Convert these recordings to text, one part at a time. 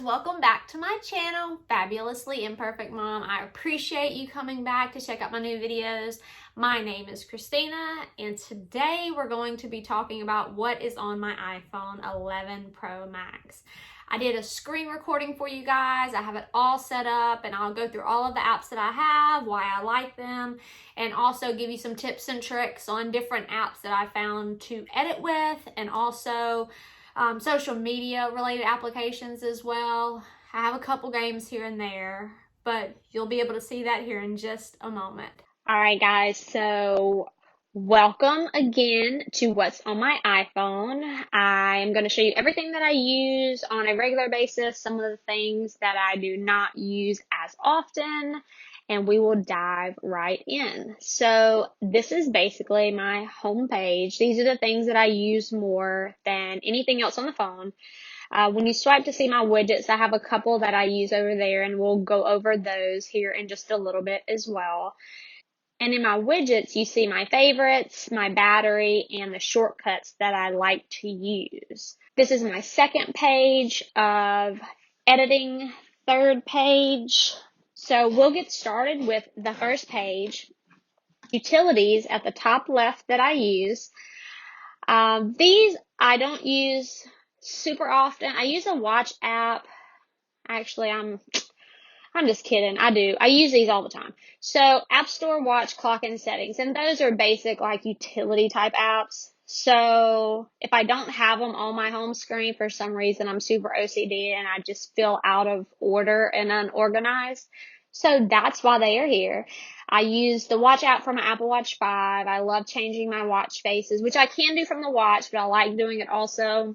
welcome back to my channel, Fabulously Imperfect Mom. I appreciate you coming back to check out my new videos. My name is Christina, and today we're going to be talking about what is on my iPhone 11 Pro Max. I did a screen recording for you guys. I have it all set up, and I'll go through all of the apps that I have, why I like them, and also give you some tips and tricks on different apps that I found to edit with, and also social media related applications as well. I have a couple games here and there, but you'll be able to see that here in just a moment. All right, guys, so welcome again to what's on my iPhone. I'm going to show you everything that I use on a regular basis, some of the things that I do not use as often, and we will dive right in. So this is basically my home page. These are the things that I use more than anything else on the phone. When you swipe to see my widgets, I have a couple that I use over there, and we'll go over those here in just a little bit as well. And in my widgets, you see my favorites, my battery, and the shortcuts that I like to use. This is my second page of editing, third page. So we'll get started with the first page, utilities at the top left that I use. These I don't use super often. I use a watch app. Actually, I'm just kidding. I do. I use these all the time. So App Store, watch, clock, and settings. And those are basic like utility type apps. So if I don't have them on my home screen for some reason, I'm super OCD and I just feel out of order and unorganized. So that's why they are here. I use the watch app for my Apple Watch 5. I love changing my watch faces, which I can do from the watch, but I like doing it also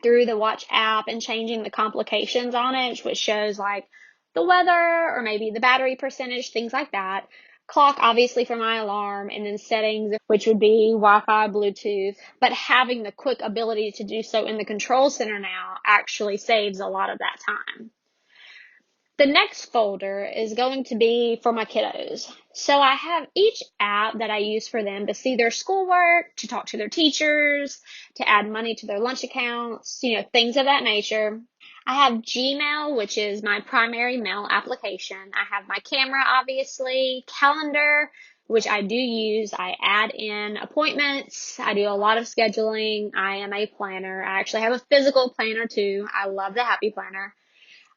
through the watch app and changing the complications on it, which shows like the weather or maybe the battery percentage, things like that. Clock, obviously, for my alarm, and then settings, which would be Wi-Fi, Bluetooth. But having the quick ability to do so in the control center now actually saves a lot of that time. The next folder is going to be for my kiddos. So I have each app that I use for them to see their schoolwork, to talk to their teachers, to add money to their lunch accounts, things of that nature. I have Gmail, which is my primary mail application. I have my camera, obviously, calendar, which I do use. I add in appointments. I do a lot of scheduling. I am a planner. I actually have a physical planner too. I love the Happy Planner.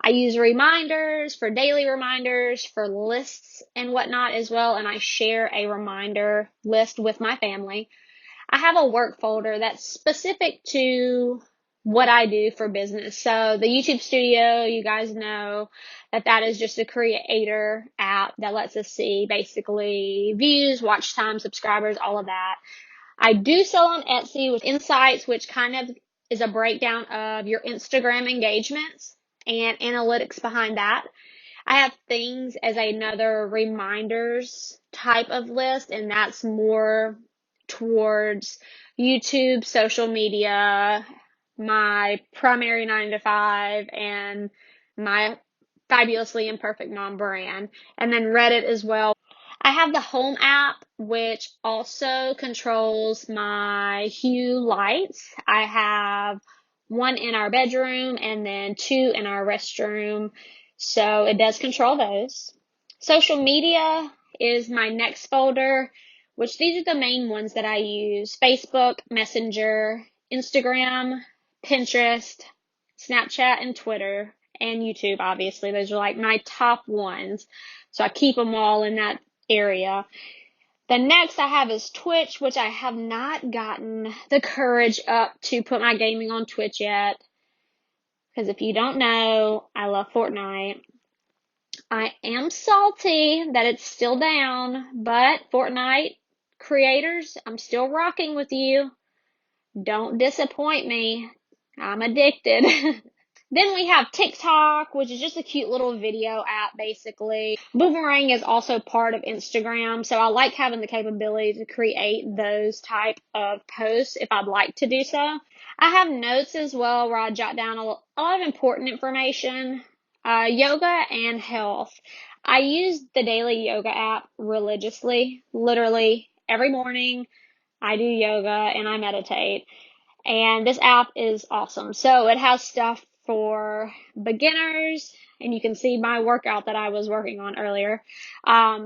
I use reminders for daily reminders, for lists and whatnot as well, and I share a reminder list with my family. I have a work folder that's specific to what I do for business. So the YouTube Studio, you guys know that is just a creator app that lets us see basically views, watch time, subscribers, all of that. I do sell on Etsy with Insights, which kind of is a breakdown of your Instagram engagements and analytics behind that. I have things as another reminders type of list, and that's more towards YouTube, social media, my primary 9-to-5, and my Fabulously Imperfect Mom brand, and then Reddit as well. I have the Home app, which also controls my Hue lights. I have one in our bedroom and then two in our restroom. So it does control those. Social media is my next folder, which these are the main ones that I use: Facebook, Messenger, Instagram, Pinterest, Snapchat, and Twitter, and YouTube, obviously. Those are like my top ones. So I keep them all in that area. The next I have is Twitch, which I have not gotten the courage up to put my gaming on Twitch yet. Because if you don't know, I love Fortnite. I am salty that it's still down, but Fortnite creators, I'm still rocking with you. Don't disappoint me. I'm addicted. Then we have TikTok, which is just a cute little video app, basically. Boomerang is also part of Instagram, so I like having the capability to create those type of posts if I'd like to do so. I have notes as well where I jot down a lot of important information, yoga and health. I use the daily yoga app religiously, literally every morning. I do yoga and I meditate. And this app is awesome. So it has stuff for beginners, and you can see my workout that I was working on earlier.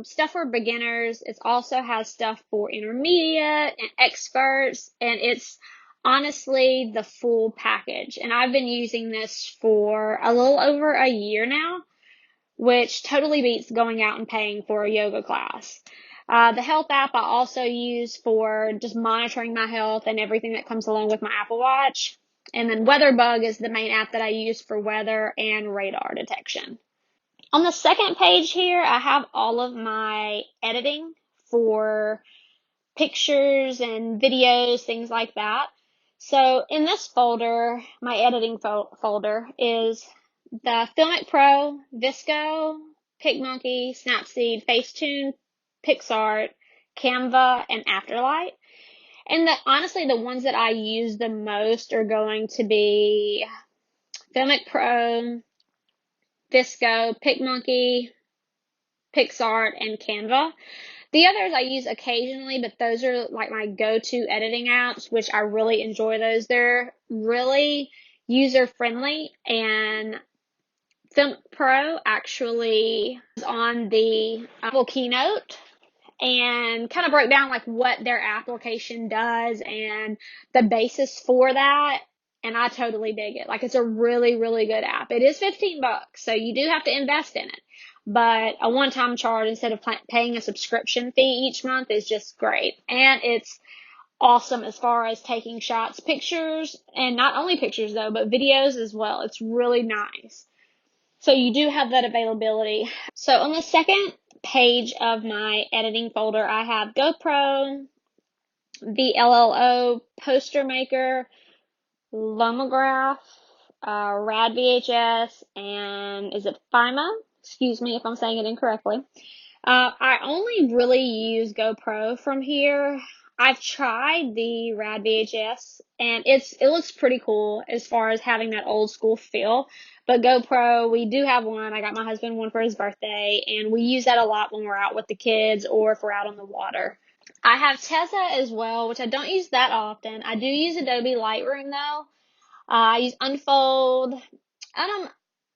Stuff for beginners. It also has stuff for intermediate and experts, and it's honestly the full package. And I've been using this for a little over a year now, which totally beats going out and paying for a yoga class. The health app I also use for just monitoring my health and everything that comes along with my Apple Watch. And then WeatherBug is the main app that I use for weather and radar detection. On the second page here, I have all of my editing for pictures and videos, things like that. So in this folder, my editing folder is the Filmic Pro, Visco, PicMonkey, Snapseed, Facetune, PixArt, Canva, and Afterlight. And honestly, the ones that I use the most are going to be Filmic Pro, Visco, PicMonkey, PixArt, and Canva. The others I use occasionally, but those are like my go-to editing apps, which I really enjoy those. They're really user-friendly, and Film Pro actually is on the Apple Keynote and kind of broke down like what their application does and the basis for that. And I totally dig it. Like, it's a really, really good app. It is $15, so you do have to invest in it. But a one-time charge instead of paying a subscription fee each month is just great. And it's awesome as far as taking shots, pictures, and not only pictures though, but videos as well. It's really nice. So you do have that availability. So on the second page of my editing folder, I have GoPro, VLLO, Poster Maker, Lomograph, Rad VHS, and is it FIMA? Excuse me if I'm saying it incorrectly. I only really use GoPro from here. I've tried the Rad VHS, and it looks pretty cool as far as having that old school feel. But GoPro, we do have one. I got my husband one for his birthday, and we use that a lot when we're out with the kids or if we're out on the water. I have Tezza as well, which I don't use that often. I do use Adobe Lightroom though. I use Unfold.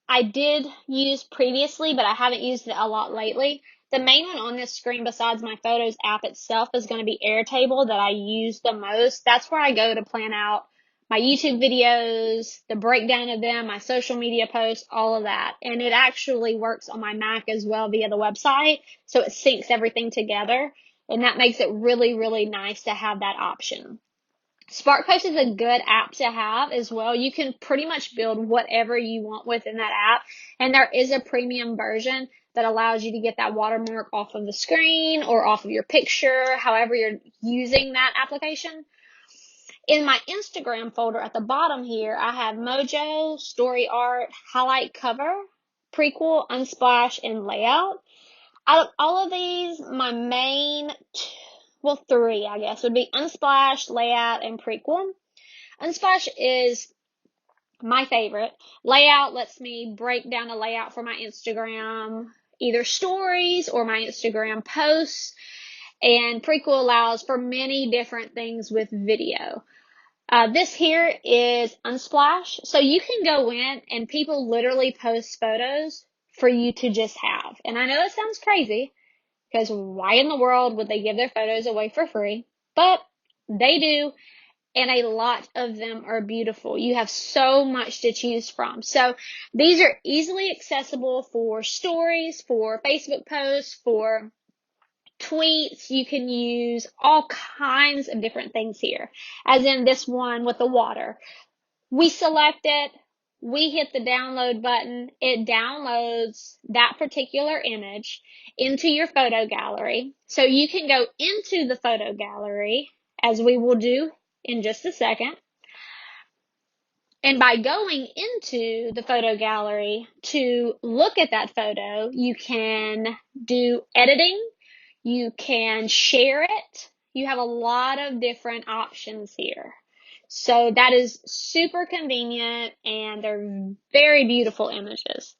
I did use previously, but I haven't used it a lot lately. The main one on this screen besides my Photos app itself is going to be Airtable that I use the most. That's where I go to plan out my YouTube videos, the breakdown of them, my social media posts, all of that. And it actually works on my Mac as well via the website, so it syncs everything together. And that makes it really, really nice to have that option. SparkPost is a good app to have as well. You can pretty much build whatever you want within that app. And there is a premium version that allows you to get that watermark off of the screen or off of your picture, however you're using that application. In my Instagram folder at the bottom here, I have Mojo, Story Art, Highlight Cover, Prequel, Unsplash, and Layout. Out of all of these, my main three, I guess, would be Unsplash, Layout, and Prequel. Unsplash is my favorite. Layout lets me break down a layout for my Instagram, either stories or my Instagram posts. And Prequel allows for many different things with video. This here is Unsplash. So you can go in and people literally post photos for you to just have. And I know that sounds crazy, because why in the world would they give their photos away for free? But they do, and a lot of them are beautiful. You have so much to choose from. So these are easily accessible for stories, for Facebook posts, for tweets. You can use all kinds of different things here, as in this one with the water. We select it, we hit the download button, it downloads that particular image into your photo gallery. So you can go into the photo gallery, as we will do in just a second. And by going into the photo gallery to look at that photo, you can do editing, you can share it. You have a lot of different options here. So that is super convenient, and they're very beautiful images.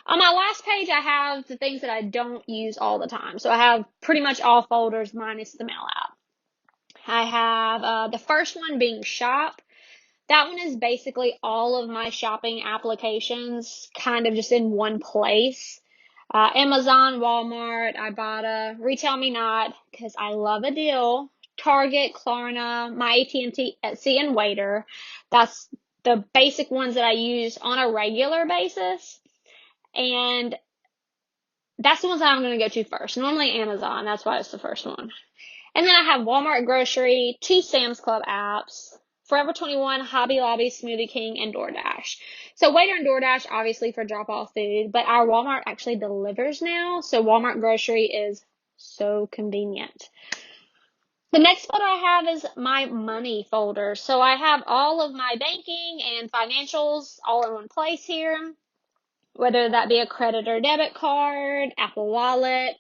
On my last page, I have the things that I don't use all the time. So I have pretty much all folders minus the mail app. I have the first one being Shop. That one is basically all of my shopping applications kind of just in one place. Amazon, Walmart, Ibotta, Retail Me Not, because I love a deal. Target, Klarna, my AT&T, Etsy, and Waiter. That's the basic ones that I use on a regular basis. And that's the ones that I'm going to go to first. Normally Amazon, that's why it's the first one. And then I have Walmart Grocery, 2 Sam's Club apps, Forever 21, Hobby Lobby, Smoothie King, and DoorDash. So Waiter and DoorDash, obviously for drop-off food, but our Walmart actually delivers now, so Walmart Grocery is so convenient. The next folder I have is my money folder. So I have all of my banking and financials all in one place here, whether that be a credit or debit card, Apple Wallet,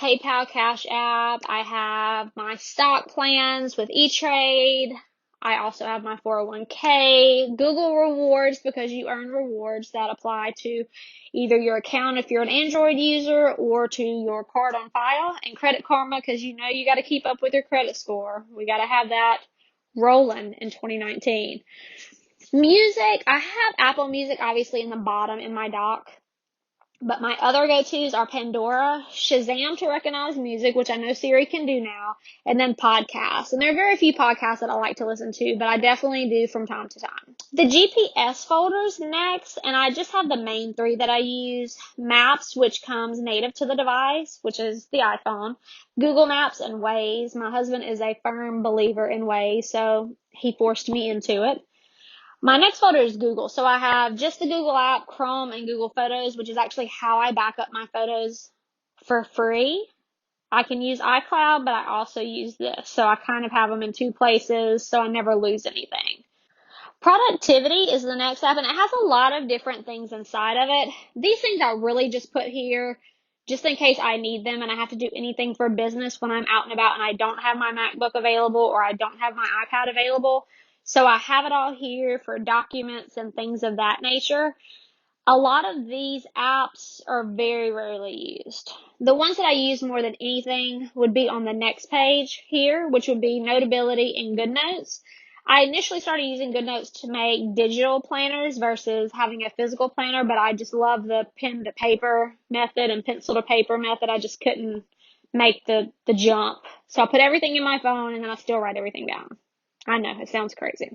PayPal, Cash App. I have my stock plans with E-Trade. I also have my 401k, Google Rewards, because you earn rewards that apply to either your account if you're an Android user or to your card on file, and Credit Karma, because you know you got to keep up with your credit score. We got to have that rolling in 2019. Music, I have Apple Music obviously in the bottom in my dock. But my other go-tos are Pandora, Shazam to recognize music, which I know Siri can do now, and then podcasts. And there are very few podcasts that I like to listen to, but I definitely do from time to time. The GPS folder's next, and I just have the main 3 that I use. Maps, which comes native to the device, which is the iPhone. Google Maps and Waze. My husband is a firm believer in Waze, so he forced me into it. My next folder is Google. So I have just the Google app, Chrome, and Google Photos, which is actually how I back up my photos for free. I can use iCloud, but I also use this. So I kind of have them in 2 places, so I never lose anything. Productivity is the next app, and it has a lot of different things inside of it. These things I really just put here just in case I need them and I have to do anything for business when I'm out and about and I don't have my MacBook available or I don't have my iPad available. So I have it all here for documents and things of that nature. A lot of these apps are very rarely used. The ones that I use more than anything would be on the next page here, which would be Notability and GoodNotes. I initially started using GoodNotes to make digital planners versus having a physical planner, but I just love the pen to paper method and pencil to paper method. I just couldn't make the jump. So I put everything in my phone and then I still write everything down. I know, it sounds crazy.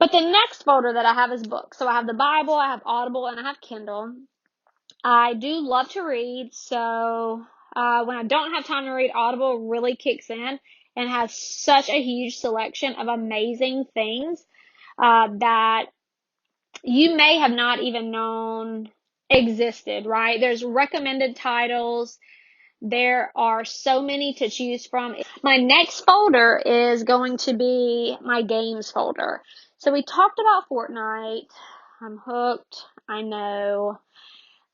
But the next folder that I have is books. So I have the Bible, I have Audible, and I have Kindle. I do love to read, so when I don't have time to read, Audible really kicks in and has such a huge selection of amazing things that you may have not even known existed, right? There's recommended titles. There are so many to choose from. My next folder is going to be my games folder. So we talked about Fortnite. I'm hooked. I know.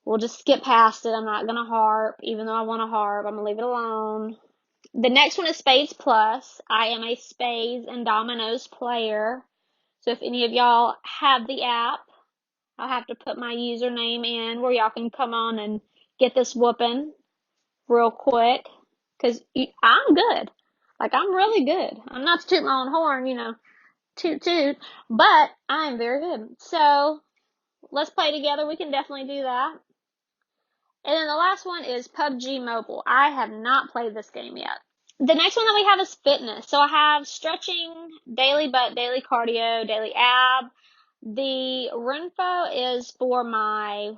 We'll just skip past it. I'm not going to harp, even though I want to harp. I'm going to leave it alone. The next one is Spades Plus. I am a Spades and Dominoes player. So if any of y'all have the app, I'll have to put my username in where y'all can come on and get this whooping real quick. Because I'm good. Like, I'm really good. I'm not to toot my own horn, toot toot. But I'm very good. So let's play together. We can definitely do that. And then the last one is PUBG Mobile. I have not played this game yet. The next one that we have is fitness. So I have stretching, daily butt, daily cardio, daily ab. The Renfo is for my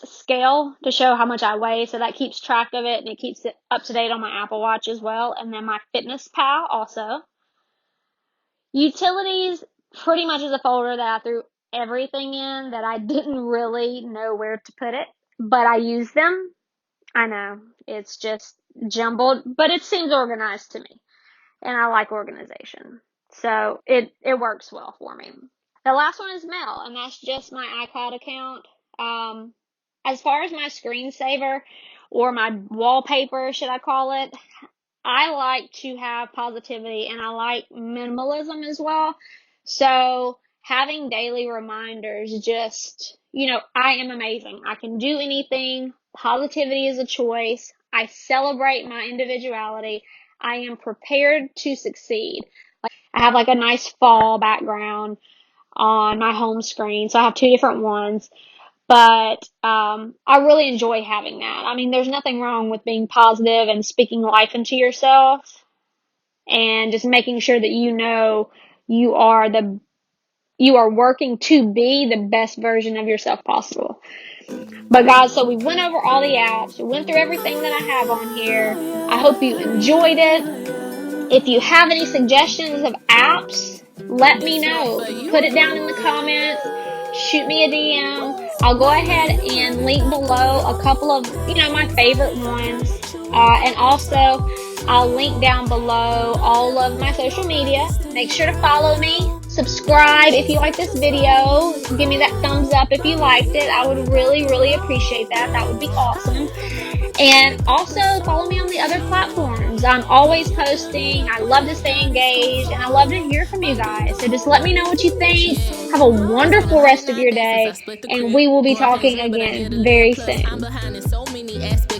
scale to show how much I weigh, so that keeps track of it and it keeps it up to date on my Apple Watch as well. And then my Fitness Pal also. Utilities pretty much is a folder that I threw everything in that I didn't really know where to put it, but I use them. I know it's just jumbled, but it seems organized to me, and I like organization, so it works well for me. The last one is mail, and that's just my iCloud account. As far as my screensaver or my wallpaper, should I call it, I like to have positivity and I like minimalism as well. So having daily reminders, just, I am amazing. I can do anything. Positivity is a choice. I celebrate my individuality. I am prepared to succeed. I have like a nice fall background on my home screen. So I have two different ones. But I really enjoy having that. I mean, there's nothing wrong with being positive and speaking life into yourself and just making sure that you know you are you are working to be the best version of yourself possible. But guys, so we went over all the apps. We went through everything that I have on here. I hope you enjoyed it. If you have any suggestions of apps, let me know. Put it down in the comments. Shoot me a DM. I'll go ahead and link below a couple of, my favorite ones. And also, I'll link down below all of my social media. Make sure to follow me. Subscribe if you like this video. Give me that thumbs up if you liked it. I would really, really appreciate that. That would be awesome. And also follow me on the other platforms. I'm always posting. I love to stay engaged and I love to hear from you guys. So just let me know what you think. Have a wonderful rest of your day and we will be talking again very soon.